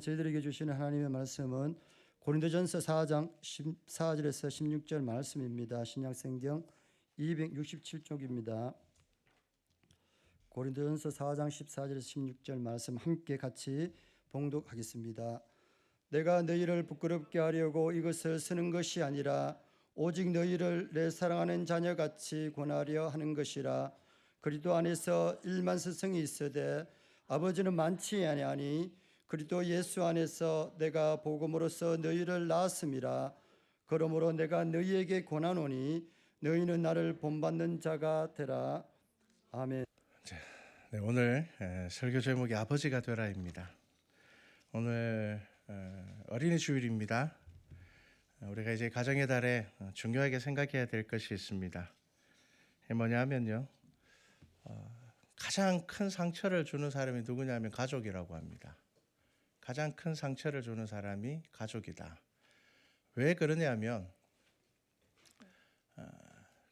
저희들에게 주시는 하나님의 말씀은 고린도전서 4장 14절에서 16절 말씀입니다. 신약성경 267쪽입니다. 고린도전서 4장 14절에서 16절 말씀 함께 같이 봉독하겠습니다. 내가 너희를 부끄럽게 하려고 이것을 쓰는 것이 아니라 오직 너희를 내 사랑하는 자녀같이 권하려 하는 것이라. 그리스도 안에서 일만 스승이 있으되 아버지는 많지 아니하니 그리스도 예수 안에서 내가 복음으로써 너희를 낳았음이라. 그러므로 내가 너희에게 권하노니 너희는 나를 본받는 자가 되라. 아멘. 네, 오늘 설교 제목이 아버지가 되라입니다. 오늘 어린이 주일입니다. 우리가 이제 가정의 달에 중요하게 생각해야 될 것이 있습니다. 이게 뭐냐 하면요, 가장 큰 상처를 주는 사람이 누구냐면 가족이라고 합니다. 가장 큰 상처를 주는 사람이 가족이다. 왜 그러냐면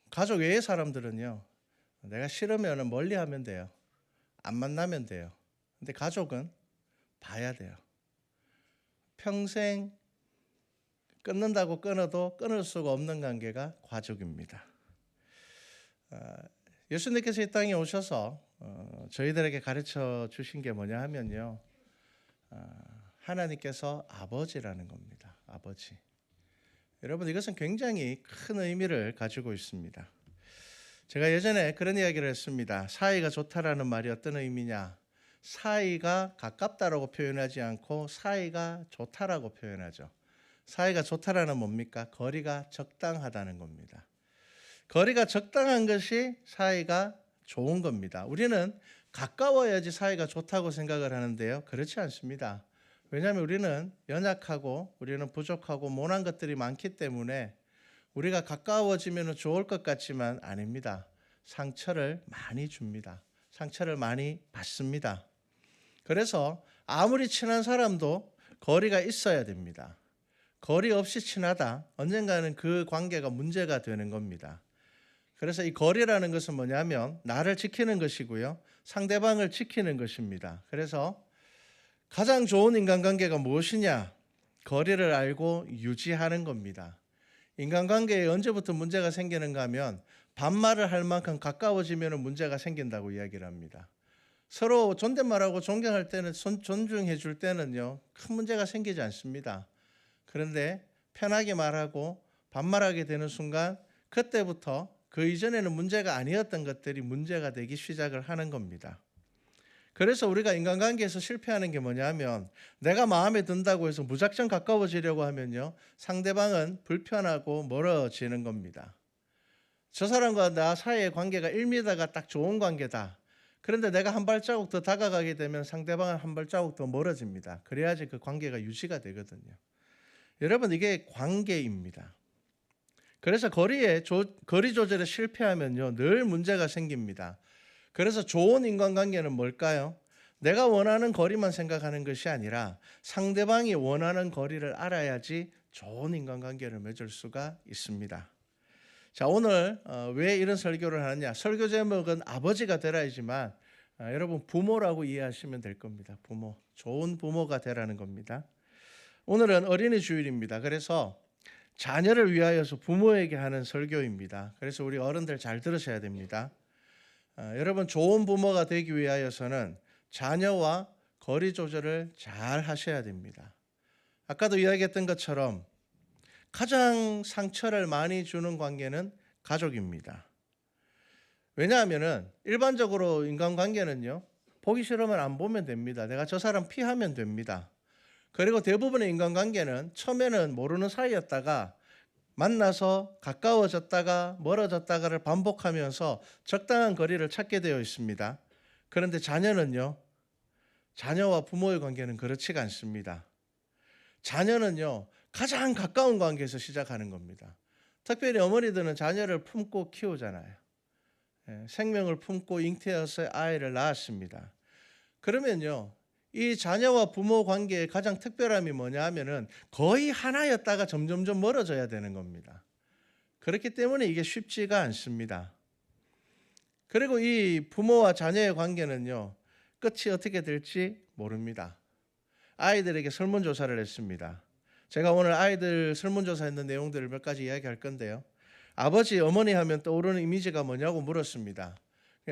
가족 외의 사람들은요, 내가 싫으면 멀리하면 돼요. 안 만나면 돼요. 근데 가족은 봐야 돼요. 평생 끊는다고 끊어도 끊을 수가 없는 관계가 가족입니다. 예수님께서 이 땅에 오셔서 저희들에게 가르쳐 주신 게 뭐냐 하면요, 하나님께서 아버지라는 겁니다. 아버지. 여러분, 이것은 굉장히 큰 의미를 가지고 있습니다. 제가 예전에 그런 이야기를 했습니다. 사이가 좋다라는 말이 어떤 의미냐? 사이가 가깝다라고 표현하지 않고 사이가 좋다라고 표현하죠. 사이가 좋다라는 뭡니까? 거리가 적당하다는 겁니다. 거리가 적당한 것이 사이가 좋은 겁니다. 우리는 가까워야지 사이가 좋다고 생각을 하는데요, 그렇지 않습니다. 왜냐하면 우리는 연약하고 우리는 부족하고 모난 것들이 많기 때문에 우리가 가까워지면 좋을 것 같지만 아닙니다. 상처를 많이 줍니다. 상처를 많이 받습니다. 그래서 아무리 친한 사람도 거리가 있어야 됩니다. 거리 없이 친하다, 언젠가는 그 관계가 문제가 되는 겁니다. 그래서 이 거리라는 것은 뭐냐면 나를 지키는 것이고요, 상대방을 지키는 것입니다. 그래서 가장 좋은 인간관계가 무엇이냐? 거리를 알고 유지하는 겁니다. 인간관계에 언제부터 문제가 생기는가 하면 반말을 할 만큼 가까워지면 문제가 생긴다고 이야기를 합니다. 서로 존댓말하고 존경할 때는, 존중해 줄 때는요, 큰 문제가 생기지 않습니다. 그런데 편하게 말하고 반말하게 되는 순간 그때부터 그 이전에는 문제가 아니었던 것들이 문제가 되기 시작을 하는 겁니다. 그래서 우리가 인간관계에서 실패하는 게 뭐냐면 내가 마음에 든다고 해서 무작정 가까워지려고 하면요, 상대방은 불편하고 멀어지는 겁니다. 저 사람과 나 사이의 관계가 1m가 딱 좋은 관계다. 그런데 내가 한 발자국 더 다가가게 되면 상대방은 한 발자국 더 멀어집니다. 그래야지 그 관계가 유지가 되거든요. 여러분, 이게 관계입니다. 그래서 거리 조절에 실패하면요, 늘 문제가 생깁니다. 그래서 좋은 인간관계는 뭘까요? 내가 원하는 거리만 생각하는 것이 아니라 상대방이 원하는 거리를 알아야지 좋은 인간관계를 맺을 수가 있습니다. 자, 오늘 왜 이런 설교를 하느냐? 설교 제목은 아버지가 되라이지만 여러분, 부모라고 이해하시면 될 겁니다. 부모, 좋은 부모가 되라는 겁니다. 오늘은 어린이 주일입니다. 그래서 자녀를 위하여서 부모에게 하는 설교입니다. 그래서 우리 어른들 잘 들으셔야 됩니다. 여러분, 좋은 부모가 되기 위하여서는 자녀와 거리 조절을 잘 하셔야 됩니다. 아까도 이야기했던 것처럼 가장 상처를 많이 주는 관계는 가족입니다. 왜냐하면 일반적으로 인간관계는요, 보기 싫으면 안 보면 됩니다. 내가 저 사람 피하면 됩니다. 그리고 대부분의 인간관계는 처음에는 모르는 사이였다가 만나서 가까워졌다가 멀어졌다가를 반복하면서 적당한 거리를 찾게 되어 있습니다. 그런데 자녀는요, 자녀와 부모의 관계는 그렇지가 않습니다. 자녀는요, 가장 가까운 관계에서 시작하는 겁니다. 특별히 어머니들은 자녀를 품고 키우잖아요. 생명을 품고 잉태해서 아이를 낳았습니다. 그러면요, 이 자녀와 부모 관계의 가장 특별함이 뭐냐 하면은 거의 하나였다가 점점점 멀어져야 되는 겁니다. 그렇기 때문에 이게 쉽지가 않습니다. 그리고 이 부모와 자녀의 관계는요, 끝이 어떻게 될지 모릅니다. 아이들에게 설문조사를 했습니다. 제가 오늘 아이들 설문조사했는 내용들을 몇 가지 이야기할 건데요. 아버지, 어머니 하면 떠오르는 이미지가 뭐냐고 물었습니다.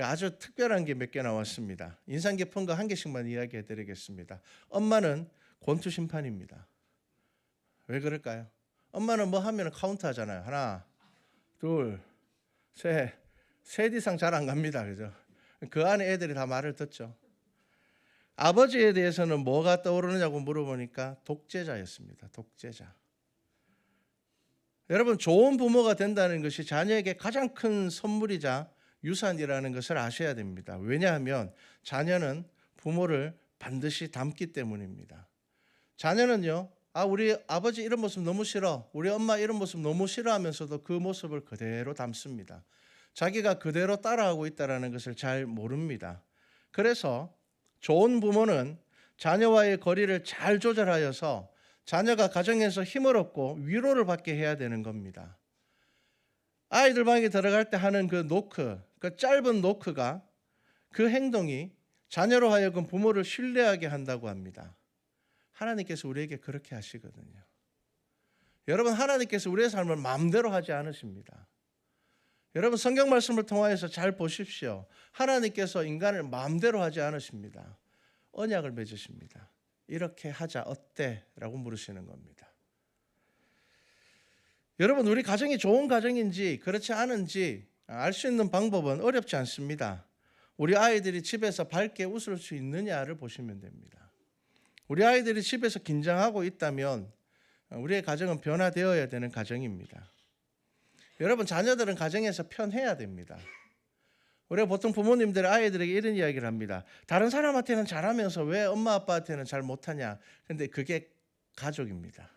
아주 특별한 게 몇 개 나왔습니다. 인상 깊은 거 한 개씩만 이야기해 드리겠습니다. 엄마는 권투 심판입니다. 왜 그럴까요? 엄마는 뭐 하면 카운트 하잖아요. 하나, 둘, 셋 이상 잘 안 갑니다. 그죠? 그 안에 애들이 다 말을 듣죠. 아버지에 대해서는 뭐가 떠오르느냐고 물어보니까 독재자였습니다. 독재자. 여러분, 좋은 부모가 된다는 것이 자녀에게 가장 큰 선물이자 유산이라는 것을 아셔야 됩니다. 왜냐하면 자녀는 부모를 반드시 닮기 때문입니다. 자녀는요, 우리 아버지 이런 모습 너무 싫어, 우리 엄마 이런 모습 너무 싫어하면서도 그 모습을 그대로 닮습니다. 자기가 그대로 따라하고 있다는 것을 잘 모릅니다. 그래서 좋은 부모는 자녀와의 거리를 잘 조절하여서 자녀가 가정에서 힘을 얻고 위로를 받게 해야 되는 겁니다. 아이들 방에 들어갈 때 하는 그 노크, 그 짧은 노크가, 그 행동이 자녀로 하여금 부모를 신뢰하게 한다고 합니다. 하나님께서 우리에게 그렇게 하시거든요. 여러분, 하나님께서 우리의 삶을 마음대로 하지 않으십니다. 여러분, 성경 말씀을 통하여서 잘 보십시오. 하나님께서 인간을 마음대로 하지 않으십니다. 언약을 맺으십니다. 이렇게 하자 어때? 라고 물으시는 겁니다. 여러분, 우리 가정이 좋은 가정인지 그렇지 않은지 알 수 있는 방법은 어렵지 않습니다. 우리 아이들이 집에서 밝게 웃을 수 있느냐를 보시면 됩니다. 우리 아이들이 집에서 긴장하고 있다면 우리의 가정은 변화되어야 되는 가정입니다. 여러분, 자녀들은 가정에서 편해야 됩니다. 우리가 보통 부모님들 아이들에게 이런 이야기를 합니다. 다른 사람한테는 잘하면서 왜 엄마 아빠한테는 잘 못하냐. 근데 그게 가족입니다.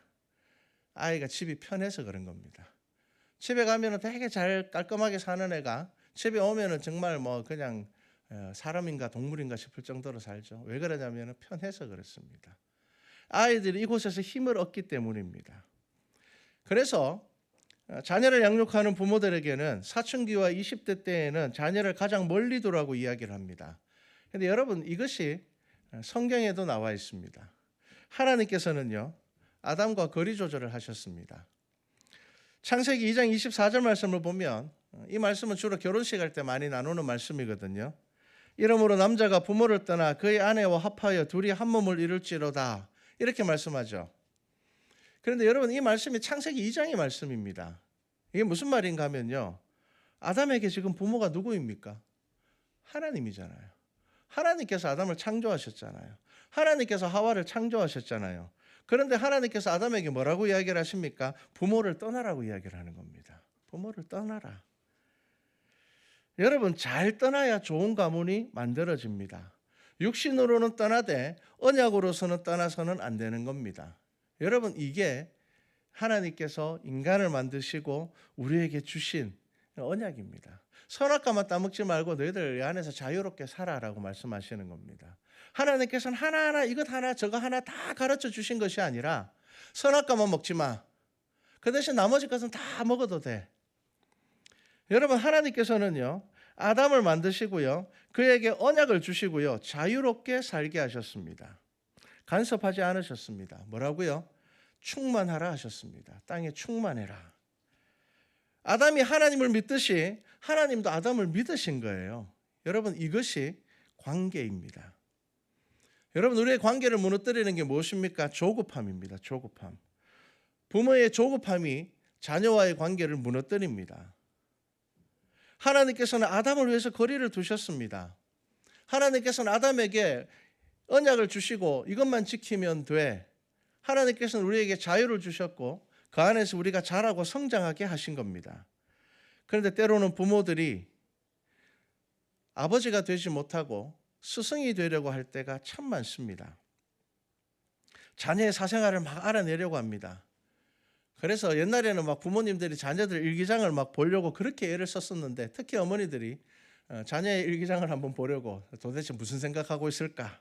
아이가 집이 편해서 그런 겁니다. 집에 가면은 되게 잘 깔끔하게 사는 애가 집에 오면은 정말 뭐 그냥 사람인가 동물인가 싶을 정도로 살죠. 왜 그러냐면 편해서 그렇습니다. 아이들이 이곳에서 힘을 얻기 때문입니다. 그래서 자녀를 양육하는 부모들에게는 사춘기와 20대 때에는 자녀를 가장 멀리 두라고 이야기를 합니다. 그런데 여러분, 이것이 성경에도 나와 있습니다. 하나님께서는요, 아담과 거리 조절을 하셨습니다. 창세기 2장 24절 말씀을 보면, 이 말씀은 주로 결혼식 할 때 많이 나누는 말씀이거든요. 이러므로 남자가 부모를 떠나 그의 아내와 합하여 둘이 한 몸을 이룰지로다, 이렇게 말씀하죠. 그런데 여러분, 이 말씀이 창세기 2장의 말씀입니다. 이게 무슨 말인가 하면요, 아담에게 지금 부모가 누구입니까? 하나님이잖아요. 하나님께서 아담을 창조하셨잖아요. 하나님께서 하와를 창조하셨잖아요. 그런데 하나님께서 아담에게 뭐라고 이야기를 하십니까? 부모를 떠나라고 이야기를 하는 겁니다. 부모를 떠나라. 여러분, 잘 떠나야 좋은 가문이 만들어집니다. 육신으로는 떠나되 언약으로서는 떠나서는 안 되는 겁니다. 여러분, 이게 하나님께서 인간을 만드시고 우리에게 주신 언약입니다. 선악과만 따먹지 말고 너희들 이 안에서 자유롭게 살아라고 말씀하시는 겁니다. 하나님께서는 하나하나 이것 하나 저거 하나 다 가르쳐 주신 것이 아니라 선악과만 먹지 마. 그 대신 나머지 것은 다 먹어도 돼. 여러분, 하나님께서는요, 아담을 만드시고요, 그에게 언약을 주시고요, 자유롭게 살게 하셨습니다. 간섭하지 않으셨습니다. 뭐라고요? 충만하라 하셨습니다. 땅에 충만해라. 아담이 하나님을 믿듯이 하나님도 아담을 믿으신 거예요. 여러분, 이것이 관계입니다. 여러분, 우리의 관계를 무너뜨리는 게 무엇입니까? 조급함입니다. 조급함. 부모의 조급함이 자녀와의 관계를 무너뜨립니다. 하나님께서는 아담을 위해서 거리를 두셨습니다. 하나님께서는 아담에게 언약을 주시고 이것만 지키면 돼. 하나님께서는 우리에게 자유를 주셨고 그 안에서 우리가 자라고 성장하게 하신 겁니다. 그런데 때로는 부모들이 아버지가 되지 못하고 스승이 되려고 할 때가 참 많습니다. 자녀의 사생활을 막 알아내려고 합니다. 그래서 옛날에는 막 부모님들이 자녀들 일기장을 막 보려고 그렇게 애를 썼었는데, 특히 어머니들이 자녀의 일기장을 한번 보려고 도대체 무슨 생각하고 있을까?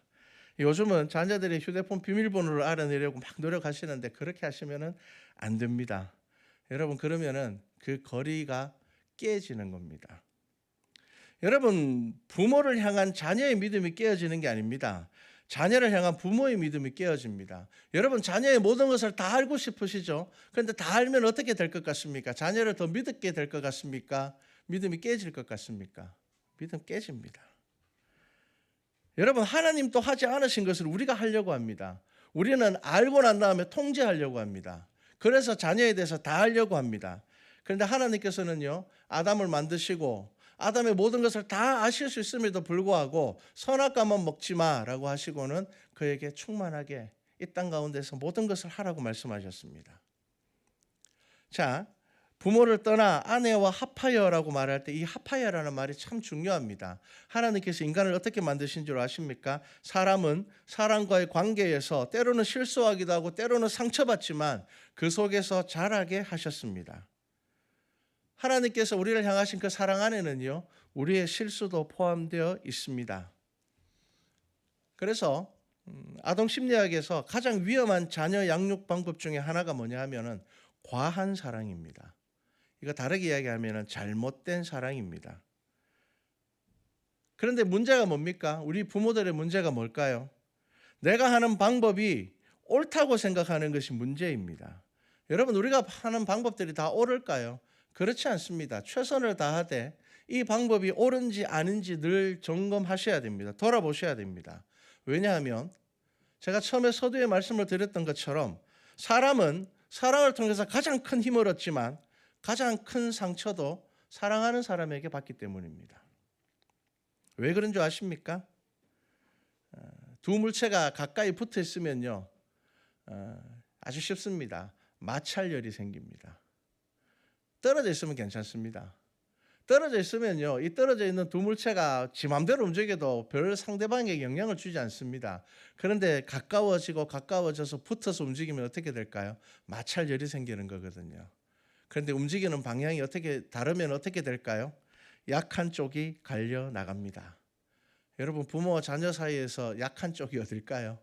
요즘은 자녀들이 휴대폰 비밀번호를 알아내려고 막 노력하시는데 그렇게 하시면은 안 됩니다. 여러분, 그러면은 그 거리가 깨지는 겁니다. 여러분, 부모를 향한 자녀의 믿음이 깨어지는 게 아닙니다. 자녀를 향한 부모의 믿음이 깨어집니다. 여러분 자녀의 모든 것을 다 알고 싶으시죠? 그런데 다 알면 어떻게 될 것 같습니까? 자녀를 더 믿게 될 것 같습니까? 믿음이 깨질 것 같습니까? 믿음 깨집니다. 여러분 하나님도 하지 않으신 것을 우리가 하려고 합니다. 우리는 알고 난 다음에 통제하려고 합니다. 그래서 자녀에 대해서 다 알려고 합니다. 그런데 하나님께서는요, 아담을 만드시고 아담의 모든 것을 다 아실 수 있음에도 불구하고 선악과만 먹지 마라고 하시고는 그에게 충만하게 이 땅 가운데서 모든 것을 하라고 말씀하셨습니다. 자, 부모를 떠나 아내와 합하여라고 말할 때 이 합하여라는 말이 참 중요합니다. 하나님께서 인간을 어떻게 만드신 줄 아십니까? 사람은 사람과의 관계에서 때로는 실수하기도 하고 때로는 상처받지만 그 속에서 자라게 하셨습니다. 하나님께서 우리를 향하신 그 사랑 안에는요, 우리의 실수도 포함되어 있습니다. 그래서 아동 심리학에서 가장 위험한 자녀 양육 방법 중에 하나가 뭐냐 하면은 과한 사랑입니다. 이거 다르게 이야기하면 잘못된 사랑입니다. 그런데 문제가 뭡니까? 우리 부모들의 문제가 뭘까요? 내가 하는 방법이 옳다고 생각하는 것이 문제입니다. 여러분 우리가 하는 방법들이 다 옳을까요? 그렇지 않습니다. 최선을 다하되 이 방법이 옳은지 아닌지 늘 점검하셔야 됩니다. 돌아보셔야 됩니다. 왜냐하면 제가 처음에 서두에 말씀을 드렸던 것처럼 사람은 사랑을 통해서 가장 큰 힘을 얻지만 가장 큰 상처도 사랑하는 사람에게 받기 때문입니다. 왜 그런 줄 아십니까? 두 물체가 가까이 붙어 있으면요, 아주 쉽습니다. 마찰열이 생깁니다. 떨어져 있으면 괜찮습니다. 떨어져 있으면요, 이 떨어져 있는 두 물체가 지 맘대로 움직여도 별 상대방에게 영향을 주지 않습니다. 그런데 가까워져서 붙어서 움직이면 어떻게 될까요? 마찰열이 생기는 거거든요. 그런데 움직이는 방향이 다르면 어떻게 될까요? 약한 쪽이 갈려 나갑니다. 여러분 부모와 자녀 사이에서 약한 쪽이 어딜까요?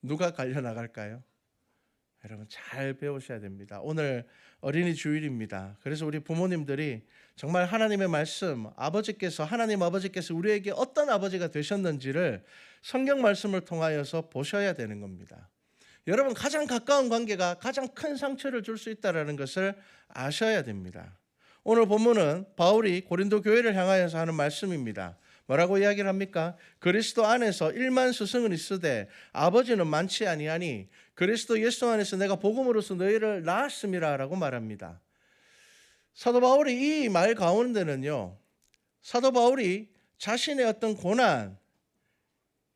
누가 갈려 나갈까요? 여러분 잘 배우셔야 됩니다. 오늘 어린이 주일입니다. 그래서 우리 부모님들이 정말 하나님의 말씀, 하나님 아버지께서 우리에게 어떤 아버지가 되셨는지를 성경 말씀을 통하여서 보셔야 되는 겁니다. 여러분 가장 가까운 관계가 가장 큰 상처를 줄 수 있다는 것을 아셔야 됩니다. 오늘 본문은 바울이 고린도 교회를 향하여서 하는 말씀입니다. 뭐라고 이야기를 합니까? 그리스도 안에서 1만 스승은 있으되 아버지는 많지 아니하니 그리스도 예수 안에서 내가 복음으로써 너희를 낳았음이라 라고 말합니다. 사도 바울이 이 말 가운데는요, 사도 바울이 자신의 어떤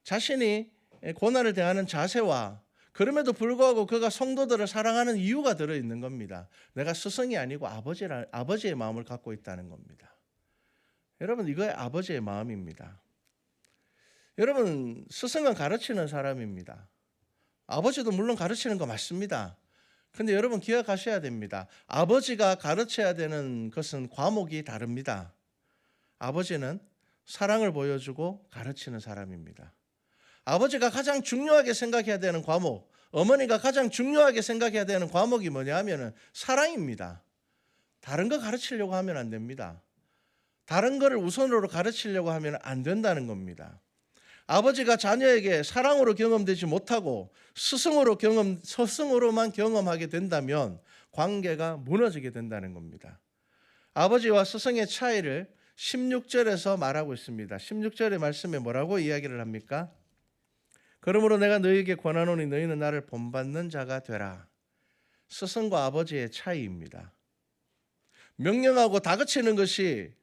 자신이 고난을 대하는 자세와 그럼에도 불구하고 그가 성도들을 사랑하는 이유가 들어있는 겁니다. 내가 스승이 아니고 아버지의 마음을 갖고 있다는 겁니다. 여러분 이거의 아버지의 마음입니다. 여러분 스승은 가르치는 사람입니다. 아버지도 물론 가르치는 거 맞습니다. 근데 여러분 기억하셔야 됩니다. 아버지가 가르쳐야 되는 것은 과목이 다릅니다. 아버지는 사랑을 보여주고 가르치는 사람입니다. 아버지가 가장 중요하게 생각해야 되는 과목, 어머니가 가장 중요하게 생각해야 되는 과목이 뭐냐 하면은 사랑입니다. 다른 거 가르치려고 하면 안 됩니다. 다른 거를 우선으로 가르치려고 하면 안 된다는 겁니다. 아버지가 자녀에게 사랑으로 경험되지 못하고 스승으로만 경험하게 된다면 관계가 무너지게 된다는 겁니다. 아버지와 스승의 차이를 16절에서 말하고 있습니다. 16절의 말씀에 뭐라고 이야기를 합니까? 그러므로 내가 너희에게 권하노니 너희는 나를 본받는 자가 되라. 스승과 아버지의 차이입니다. 명령하고 다그치는 것이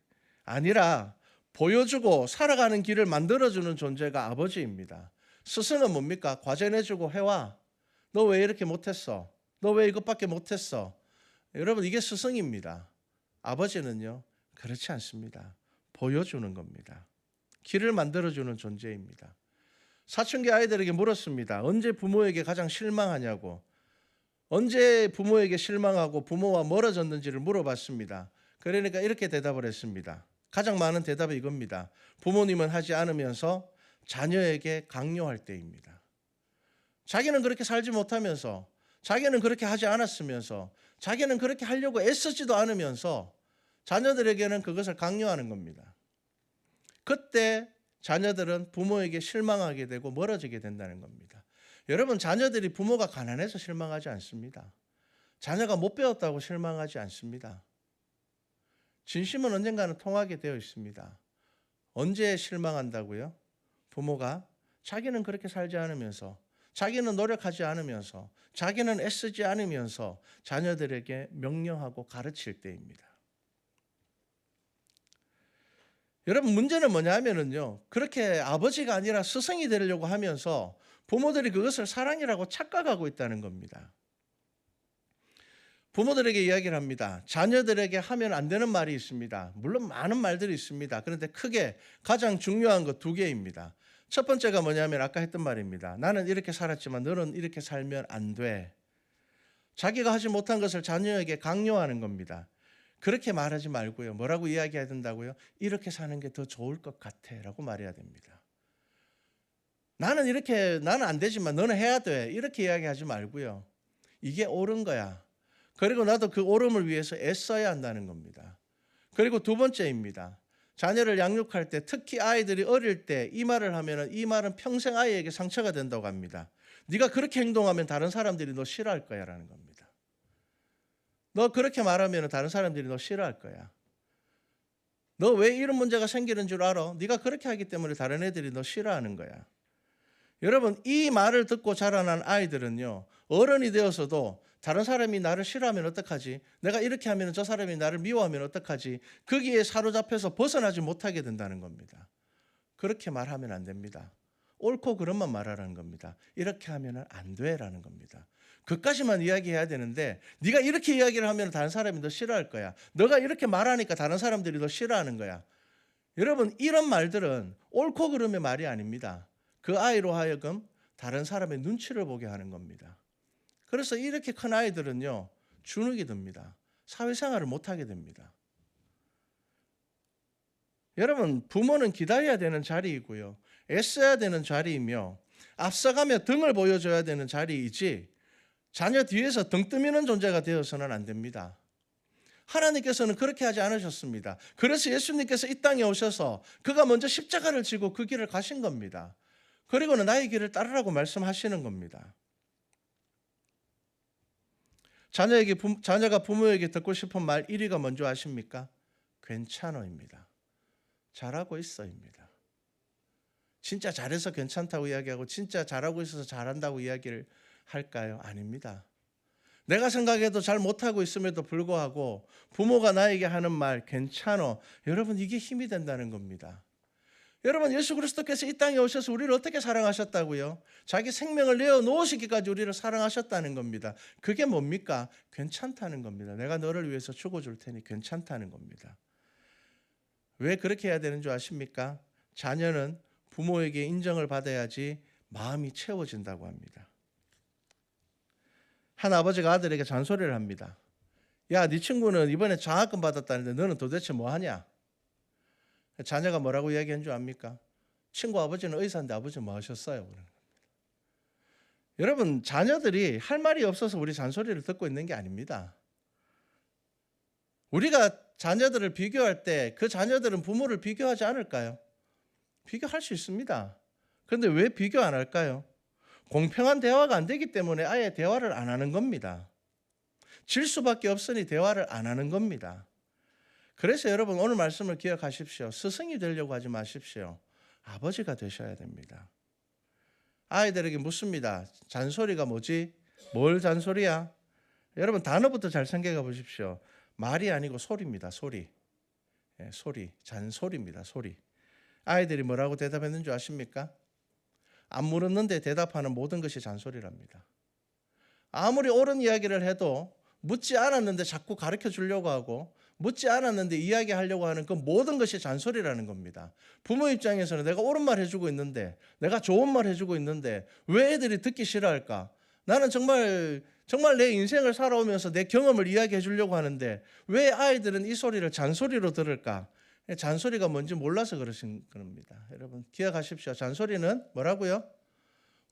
아니라 보여주고 살아가는 길을 만들어주는 존재가 아버지입니다. 스승은 뭡니까? 과제 내주고 해와. 너 왜 이렇게 못했어? 너 왜 이것밖에 못했어? 여러분 이게 스승입니다. 아버지는요 그렇지 않습니다. 보여주는 겁니다. 길을 만들어주는 존재입니다. 사춘기 아이들에게 물었습니다. 언제 부모에게 가장 실망하냐고. 언제 부모에게 실망하고 부모와 멀어졌는지를 물어봤습니다. 그러니까 이렇게 대답을 했습니다. 가장 많은 대답이 이겁니다. 부모님은 하지 않으면서 자녀에게 강요할 때입니다. 자기는 그렇게 살지 못하면서, 자기는 그렇게 하지 않았으면서, 자기는 그렇게 하려고 애쓰지도 않으면서 자녀들에게는 그것을 강요하는 겁니다. 그때 자녀들은 부모에게 실망하게 되고 멀어지게 된다는 겁니다. 여러분, 자녀들이 부모가 가난해서 실망하지 않습니다. 자녀가 못 배웠다고 실망하지 않습니다. 진심은 언젠가는 통하게 되어 있습니다. 언제 실망한다고요? 부모가 자기는 그렇게 살지 않으면서, 자기는 노력하지 않으면서, 자기는 애쓰지 않으면서 자녀들에게 명령하고 가르칠 때입니다. 여러분, 문제는 뭐냐면요, 그렇게 아버지가 아니라 스승이 되려고 하면서 부모들이 그것을 사랑이라고 착각하고 있다는 겁니다. 부모들에게 이야기를 합니다. 자녀들에게 하면 안 되는 말이 있습니다. 물론 많은 말들이 있습니다. 그런데 크게 가장 중요한 것 2개입니다. 첫 번째가 뭐냐면 아까 했던 말입니다. 나는 이렇게 살았지만 너는 이렇게 살면 안 돼. 자기가 하지 못한 것을 자녀에게 강요하는 겁니다. 그렇게 말하지 말고요. 뭐라고 이야기해야 된다고요? 이렇게 사는 게 더 좋을 것 같아 라고 말해야 됩니다. 나는 안 되지만 너는 해야 돼. 이렇게 이야기하지 말고요. 이게 옳은 거야. 그리고 나도 그 옳음을 위해서 애써야 한다는 겁니다. 그리고 2번째입니다. 자녀를 양육할 때, 특히 아이들이 어릴 때 이 말을 하면 이 말은 평생 아이에게 상처가 된다고 합니다. 네가 그렇게 행동하면 다른 사람들이 너 싫어할 거야 라는 겁니다. 너 그렇게 말하면 다른 사람들이 너 싫어할 거야. 너 왜 이런 문제가 생기는 줄 알아? 네가 그렇게 하기 때문에 다른 애들이 너 싫어하는 거야. 여러분, 이 말을 듣고 자라난 아이들은요, 어른이 되어서도 다른 사람이 나를 싫어하면 어떡하지? 내가 이렇게 하면 저 사람이 나를 미워하면 어떡하지? 거기에 사로잡혀서 벗어나지 못하게 된다는 겁니다. 그렇게 말하면 안 됩니다. 옳고 그름만 말하라는 겁니다. 이렇게 하면 안 돼라는 겁니다. 그까지만 이야기해야 되는데 네가 이렇게 이야기를 하면 다른 사람이 너 싫어할 거야. 너가 이렇게 말하니까 다른 사람들이 너 싫어하는 거야. 여러분, 이런 말들은 옳고 그름의 말이 아닙니다. 그 아이로 하여금 다른 사람의 눈치를 보게 하는 겁니다. 그래서 이렇게 큰 아이들은요, 주눅이 듭니다. 사회생활을 못하게 됩니다. 여러분, 부모는 기다려야 되는 자리이고요, 애써야 되는 자리이며 앞서가며 등을 보여줘야 되는 자리이지 자녀 뒤에서 등 떠미는 존재가 되어서는 안 됩니다. 하나님께서는 그렇게 하지 않으셨습니다. 그래서 예수님께서 이 땅에 오셔서 그가 먼저 십자가를 지고 그 길을 가신 겁니다. 그리고는 나의 길을 따르라고 말씀하시는 겁니다. 자녀가 부모에게 듣고 싶은 말 1위가 뭔지 아십니까? 괜찮아입니다. 잘하고 있어입니다. 진짜 잘해서 괜찮다고 이야기하고 진짜 잘하고 있어서 잘한다고 이야기를 할까요? 아닙니다. 내가 생각해도 잘 못하고 있음에도 불구하고 부모가 나에게 하는 말 괜찮어. 여러분, 이게 힘이 된다는 겁니다. 여러분, 예수 그리스도께서 이 땅에 오셔서 우리를 어떻게 사랑하셨다고요? 자기 생명을 내어놓으시기까지 우리를 사랑하셨다는 겁니다. 그게 뭡니까? 괜찮다는 겁니다. 내가 너를 위해서 죽어줄 테니 괜찮다는 겁니다. 왜 그렇게 해야 되는 줄 아십니까? 자녀는 부모에게 인정을 받아야지 마음이 채워진다고 합니다. 한 아버지가 아들에게 잔소리를 합니다. 야, 네 친구는 이번에 장학금 받았다는데 너는 도대체 뭐 하냐? 자녀가 뭐라고 이야기한 줄 압니까? 친구 아버지는 의사인데 아버지 뭐 하셨어요? 여러분, 자녀들이 할 말이 없어서 우리 잔소리를 듣고 있는 게 아닙니다. 우리가 자녀들을 비교할 때 그 자녀들은 부모를 비교하지 않을까요? 비교할 수 있습니다. 그런데 왜 비교 안 할까요? 공평한 대화가 안 되기 때문에 아예 대화를 안 하는 겁니다. 질 수밖에 없으니 대화를 안 하는 겁니다. 그래서 여러분, 오늘 말씀을 기억하십시오. 스승이 되려고 하지 마십시오. 아버지가 되셔야 됩니다. 아이들에게 묻습니다. 잔소리가 뭐지? 뭘 잔소리야? 여러분, 단어부터 잘 생각해 보십시오. 말이 아니고 소리입니다. 소리. 소리. 잔소리입니다. 소리. 아이들이 뭐라고 대답했는 줄 아십니까? 안 물었는데 대답하는 모든 것이 잔소리랍니다. 아무리 옳은 이야기를 해도 묻지 않았는데 자꾸 가르쳐 주려고 하고 묻지 않았는데 이야기하려고 하는 그 모든 것이 잔소리라는 겁니다. 부모 입장에서는 내가 옳은 말 해주고 있는데, 내가 좋은 말 해주고 있는데 왜 애들이 듣기 싫어할까? 나는 정말 내 인생을 살아오면서 내 경험을 이야기해 주려고 하는데 왜 아이들은 이 소리를 잔소리로 들을까? 잔소리가 뭔지 몰라서 그러신 겁니다. 여러분, 기억하십시오. 잔소리는 뭐라고요?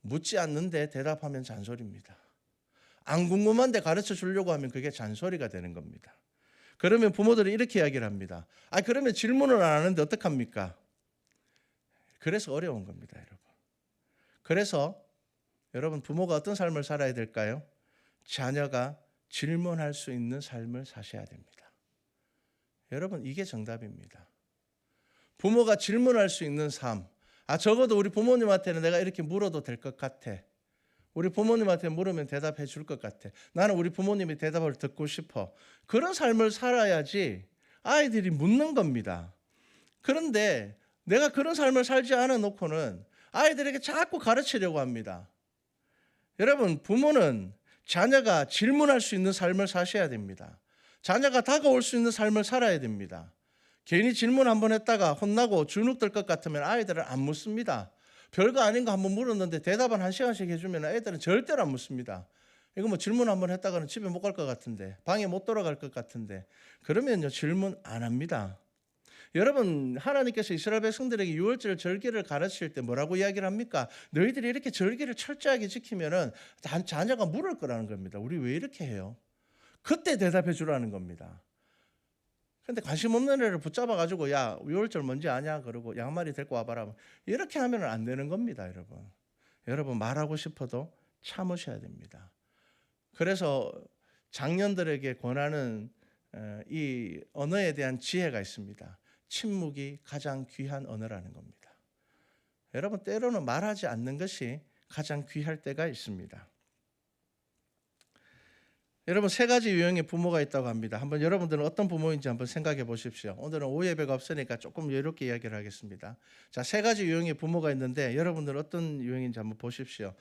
묻지 않는데 대답하면 잔소리입니다. 안 궁금한데 가르쳐 주려고 하면 그게 잔소리가 되는 겁니다. 그러면 부모들이 이렇게 이야기를 합니다. 그러면 질문을 안 하는데 어떡합니까? 그래서 어려운 겁니다, 여러분. 그래서 여러분 부모가 어떤 삶을 살아야 될까요? 자녀가 질문할 수 있는 삶을 사셔야 됩니다. 여러분 이게 정답입니다. 부모가 질문할 수 있는 삶. 적어도 우리 부모님한테는 내가 이렇게 물어도 될 것 같아. 우리 부모님한테 물으면 대답해 줄 것 같아. 나는 우리 부모님의 대답을 듣고 싶어. 그런 삶을 살아야지 아이들이 묻는 겁니다. 그런데 내가 그런 삶을 살지 않아 놓고는 아이들에게 자꾸 가르치려고 합니다. 여러분, 부모는 자녀가 질문할 수 있는 삶을 사셔야 됩니다. 자녀가 다가올 수 있는 삶을 살아야 됩니다. 괜히 질문 한번 했다가 혼나고 주눅들 것 같으면 아이들은 안 묻습니다. 별거 아닌 거 한번 물었는데 대답은 1시간씩 해주면 애들은 절대로 안 묻습니다. 이거 뭐 질문 한번 했다가는 집에 못 갈 것 같은데, 방에 못 돌아갈 것 같은데, 그러면요 질문 안 합니다. 여러분, 하나님께서 이스라엘 백성들에게 유월절 절기를 가르칠 때 뭐라고 이야기를 합니까? 너희들이 이렇게 절기를 철저하게 지키면은 자녀가 물을 거라는 겁니다. 우리 왜 이렇게 해요? 그때 대답해 주라는 겁니다. 근데 관심 없는 애를 붙잡아 가지고 야 유월절 뭔지 아냐 그러고 양말이 데리고 와봐라 이렇게 하면 안 되는 겁니다. 여러분 말하고 싶어도 참으셔야 됩니다. 그래서 장년들에게 권하는 이 언어에 대한 지혜가 있습니다. 침묵이 가장 귀한 언어라는 겁니다. 여러분 때로는 말하지 않는 것이 가장 귀할 때가 있습니다. 여러분 3가지 유형의 부모가 있다고 합니다. 한번 여러분들은 어떤 부모인지 한번 생각해 보십시오. 오늘은 오예배가 없으니까 조금 여유롭게 이야기를 하겠습니다. 자, 3가지 유형의 부모가 있는데 여러분들은 어떤 유형인지 한번 보십시오.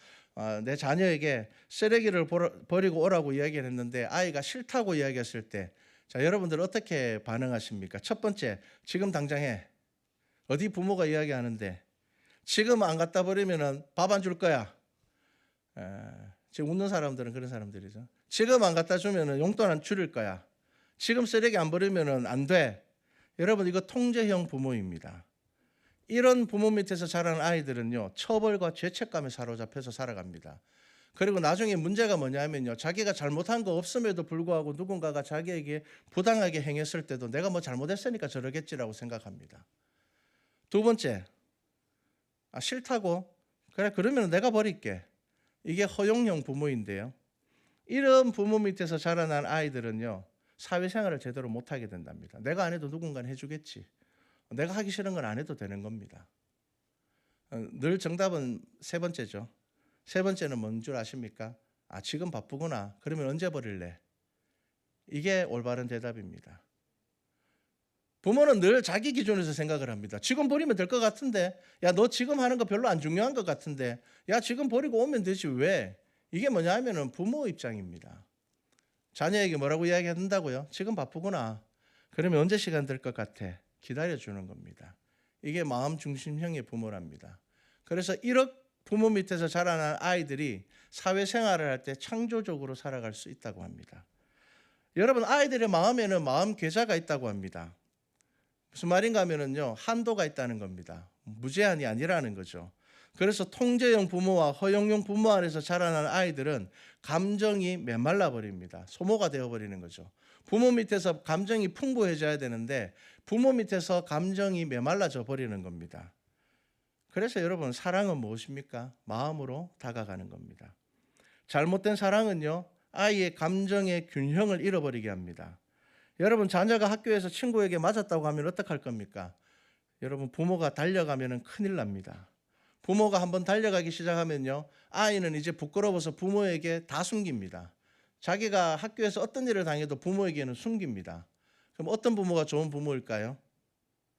내 자녀에게 쓰레기를 버리고 오라고 이야기를 했는데 아이가 싫다고 이야기했을 때 자, 여러분들 어떻게 반응하십니까? 첫 번째, 지금 당장 해. 어디 부모가 이야기하는데 지금 안 갖다 버리면 밥 안 줄 거야. 지금 웃는 사람들은 그런 사람들이죠. 지금 안 갖다 주면 용돈 안 줄일 거야. 지금 쓰레기 안 버리면 안 돼. 여러분 이거 통제형 부모입니다. 이런 부모 밑에서 자란 아이들은요 처벌과 죄책감에 사로잡혀서 살아갑니다. 그리고 나중에 문제가 뭐냐면요 자기가 잘못한 거 없음에도 불구하고 누군가가 자기에게 부당하게 행했을 때도 내가 뭐 잘못했으니까 저러겠지라고 생각합니다. 두 번째, 싫다고? 그래 그러면 내가 버릴게. 이게 허용형 부모인데요. 이런 부모 밑에서 자라난 아이들은요 사회생활을 제대로 못하게 된답니다. 내가 안 해도 누군가는 해주겠지. 내가 하기 싫은 건 안 해도 되는 겁니다. 늘 정답은 3번째죠. 3번째는 뭔 줄 아십니까? 지금 바쁘구나. 그러면 언제 버릴래? 이게 올바른 대답입니다. 부모는 늘 자기 기준에서 생각을 합니다. 지금 버리면 될 것 같은데, 야, 너 지금 하는 거 별로 안 중요한 것 같은데, 야, 지금 버리고 오면 되지, 왜? 이게 뭐냐 하면은 부모 입장입니다. 자녀에게 뭐라고 이야기한다고요? 지금 바쁘구나. 그러면 언제 시간 될 것 같아? 기다려주는 겁니다. 이게 마음 중심형의 부모랍니다. 그래서 이런 부모 밑에서 자라난 아이들이 사회생활을 할 때 창조적으로 살아갈 수 있다고 합니다. 여러분 아이들의 마음에는 마음 계좌가 있다고 합니다. 무슨 말인가 하면은요 한도가 있다는 겁니다. 무제한이 아니라는 거죠. 그래서 통제형 부모와 허용형 부모 안에서 자라난 아이들은 감정이 메말라 버립니다. 소모가 되어 버리는 거죠. 부모 밑에서 감정이 풍부해져야 되는데 부모 밑에서 감정이 메말라져 버리는 겁니다. 그래서 여러분 사랑은 무엇입니까? 마음으로 다가가는 겁니다. 잘못된 사랑은요 아이의 감정의 균형을 잃어버리게 합니다. 여러분 자녀가 학교에서 친구에게 맞았다고 하면 어떡할 겁니까? 여러분 부모가 달려가면 큰일 납니다. 부모가 한번 달려가기 시작하면요 아이는 이제 부끄러워서 부모에게 다 숨깁니다. 자기가 학교에서 어떤 일을 당해도 부모에게는 숨깁니다. 그럼 어떤 부모가 좋은 부모일까요?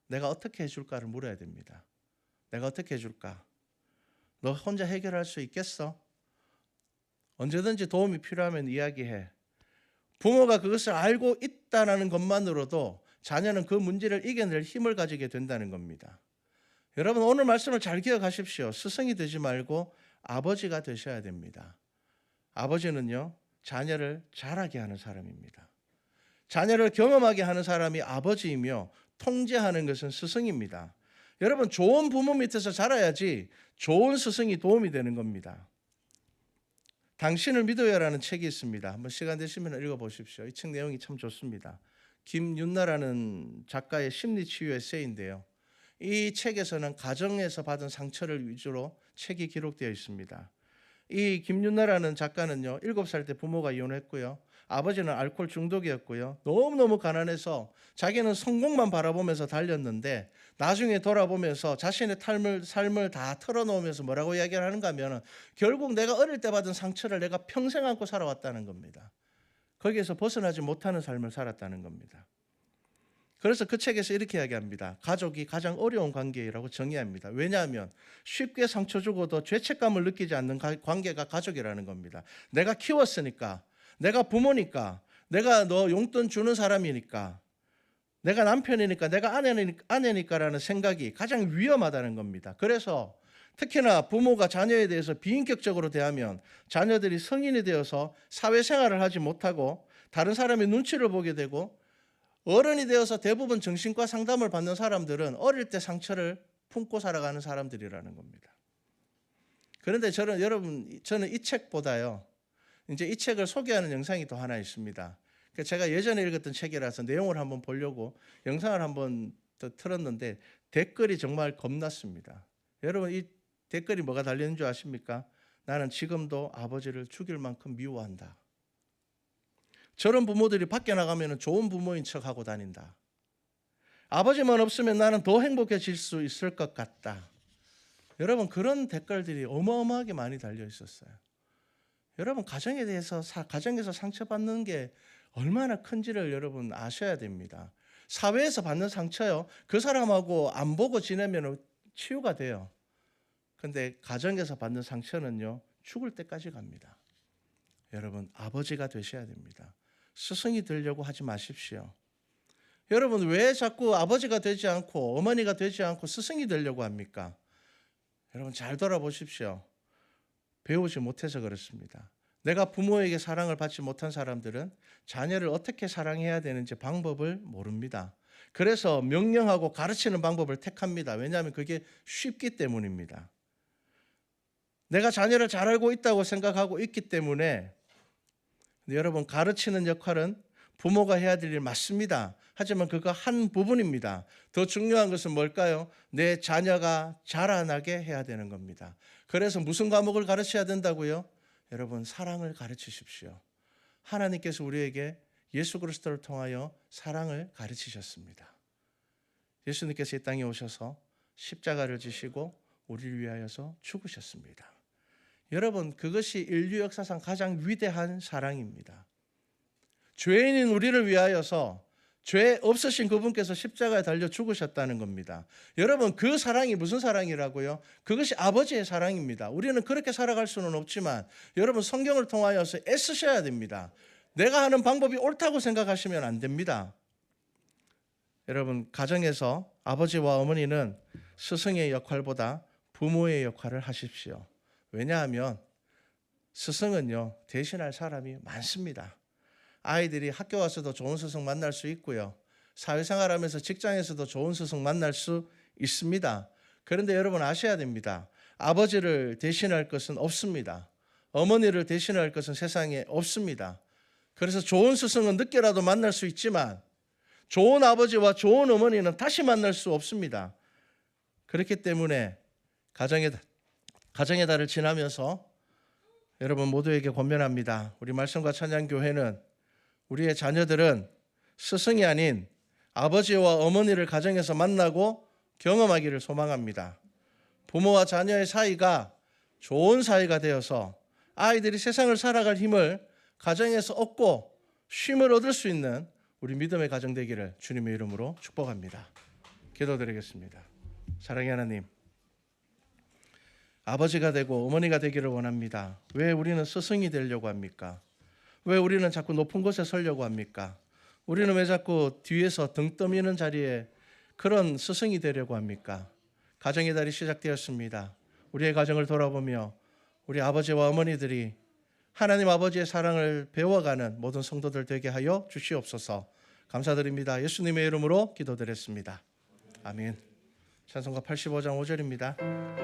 내가 어떻게 해줄까를 물어야 됩니다. 내가 어떻게 해줄까? 너 혼자 해결할 수 있겠어? 언제든지 도움이 필요하면 이야기해. 부모가 그것을 알고 있다는 것만으로도 자녀는 그 문제를 이겨낼 힘을 가지게 된다는 겁니다. 여러분 오늘 말씀을 잘 기억하십시오. 스승이 되지 말고 아버지가 되셔야 됩니다. 아버지는요 자녀를 자라게 하는 사람입니다. 자녀를 경험하게 하는 사람이 아버지이며 통제하는 것은 스승입니다. 여러분 좋은 부모 밑에서 자라야지 좋은 스승이 도움이 되는 겁니다. 당신을 믿어요라는 책이 있습니다. 한번 시간 되시면 읽어보십시오. 이 책 내용이 참 좋습니다. 김윤나라는 작가의 심리치유 에세이인데요. 이 책에서는 가정에서 받은 상처를 위주로 책이 기록되어 있습니다. 이 김윤나라는 작가는요, 7살 때 부모가 이혼했고요. 아버지는 알코올 중독이었고요. 너무너무 가난해서 자기는 성공만 바라보면서 달렸는데 나중에 돌아보면서 자신의 삶을 다 털어놓으면서 뭐라고 이야기를 하는가 하면 결국 내가 어릴 때 받은 상처를 내가 평생 안고 살아왔다는 겁니다. 거기에서 벗어나지 못하는 삶을 살았다는 겁니다. 그래서 그 책에서 이렇게 이야기합니다. 가족이 가장 어려운 관계라고 정의합니다. 왜냐하면 쉽게 상처 주고도 죄책감을 느끼지 않는 관계가 가족이라는 겁니다. 내가 키웠으니까, 내가 부모니까, 내가 너 용돈 주는 사람이니까, 내가 남편이니까, 내가 아내니까라는 생각이 가장 위험하다는 겁니다. 그래서 특히나 부모가 자녀에 대해서 비인격적으로 대하면 자녀들이 성인이 되어서 사회생활을 하지 못하고 다른 사람의 눈치를 보게 되고, 어른이 되어서 대부분 정신과 상담을 받는 사람들은 어릴 때 상처를 품고 살아가는 사람들이라는 겁니다. 그런데 저는 이 책보다요, 이제 이 책을 소개하는 영상이 또 하나 있습니다. 제가 예전에 읽었던 책이라서 내용을 한번 보려고 영상을 한번 틀었는데 댓글이 정말 겁났습니다. 여러분, 이 댓글이 뭐가 달리는 줄 아십니까? 나는 지금도 아버지를 죽일 만큼 미워한다. 저런 부모들이 밖에 나가면 좋은 부모인 척하고 다닌다. 아버지만 없으면 나는 더 행복해질 수 있을 것 같다. 여러분, 그런 댓글들이 어마어마하게 많이 달려 있었어요. 여러분, 가정에 대해서 가정에서 상처받는 게 얼마나 큰지를 여러분 아셔야 됩니다. 사회에서 받는 상처요, 그 사람하고 안 보고 지내면 치유가 돼요. 근데 가정에서 받는 상처는요, 죽을 때까지 갑니다. 여러분, 아버지가 되셔야 됩니다. 스승이 되려고 하지 마십시오. 여러분, 왜 자꾸 아버지가 되지 않고 어머니가 되지 않고 스승이 되려고 합니까? 여러분, 잘 돌아보십시오. 배우지 못해서 그렇습니다. 내가 부모에게 사랑을 받지 못한 사람들은 자녀를 어떻게 사랑해야 되는지 방법을 모릅니다. 그래서 명령하고 가르치는 방법을 택합니다. 왜냐하면 그게 쉽기 때문입니다. 내가 자녀를 잘 알고 있다고 생각하고 있기 때문에, 여러분, 가르치는 역할은 부모가 해야 될 일 맞습니다. 하지만 그거 한 부분입니다. 더 중요한 것은 뭘까요? 내 자녀가 자라나게 해야 되는 겁니다. 그래서 무슨 과목을 가르쳐야 된다고요? 여러분, 사랑을 가르치십시오. 하나님께서 우리에게 예수 그리스도를 통하여 사랑을 가르치셨습니다. 예수님께서 이 땅에 오셔서 십자가를 지시고 우리를 위하여서 죽으셨습니다. 여러분, 그것이 인류 역사상 가장 위대한 사랑입니다. 죄인인 우리를 위하여서 죄 없으신 그분께서 십자가에 달려 죽으셨다는 겁니다. 여러분, 그 사랑이 무슨 사랑이라고요? 그것이 아버지의 사랑입니다. 우리는 그렇게 살아갈 수는 없지만 여러분, 성경을 통하여서 애쓰셔야 됩니다. 내가 하는 방법이 옳다고 생각하시면 안 됩니다. 여러분, 가정에서 아버지와 어머니는 스승의 역할보다 부모의 역할을 하십시오. 왜냐하면 스승은요, 대신할 사람이 많습니다. 아이들이 학교 와서도 좋은 스승 만날 수 있고요, 사회생활하면서 직장에서도 좋은 스승 만날 수 있습니다. 그런데 여러분, 아셔야 됩니다. 아버지를 대신할 것은 없습니다. 어머니를 대신할 것은 세상에 없습니다. 그래서 좋은 스승은 늦게라도 만날 수 있지만 좋은 아버지와 좋은 어머니는 다시 만날 수 없습니다. 그렇기 때문에 가정의 달을 지나면서 여러분 모두에게 권면합니다. 우리 말씀과 찬양교회는 우리의 자녀들은 스승이 아닌 아버지와 어머니를 가정에서 만나고 경험하기를 소망합니다. 부모와 자녀의 사이가 좋은 사이가 되어서 아이들이 세상을 살아갈 힘을 가정에서 얻고 쉼을 얻을 수 있는 우리 믿음의 가정 되기를 주님의 이름으로 축복합니다. 기도드리겠습니다. 사랑의 하나님, 아버지가 되고 어머니가 되기를 원합니다. 왜 우리는 스승이 되려고 합니까? 왜 우리는 자꾸 높은 곳에 서려고 합니까? 우리는 왜 자꾸 뒤에서 등 떠미는 자리에 그런 스승이 되려고 합니까? 가정의 달이 시작되었습니다. 우리의 가정을 돌아보며 우리 아버지와 어머니들이 하나님 아버지의 사랑을 배워가는 모든 성도들 되게 하여 주시옵소서. 감사드립니다. 예수님의 이름으로 기도드렸습니다. 아멘. 찬송가 85장 5절입니다.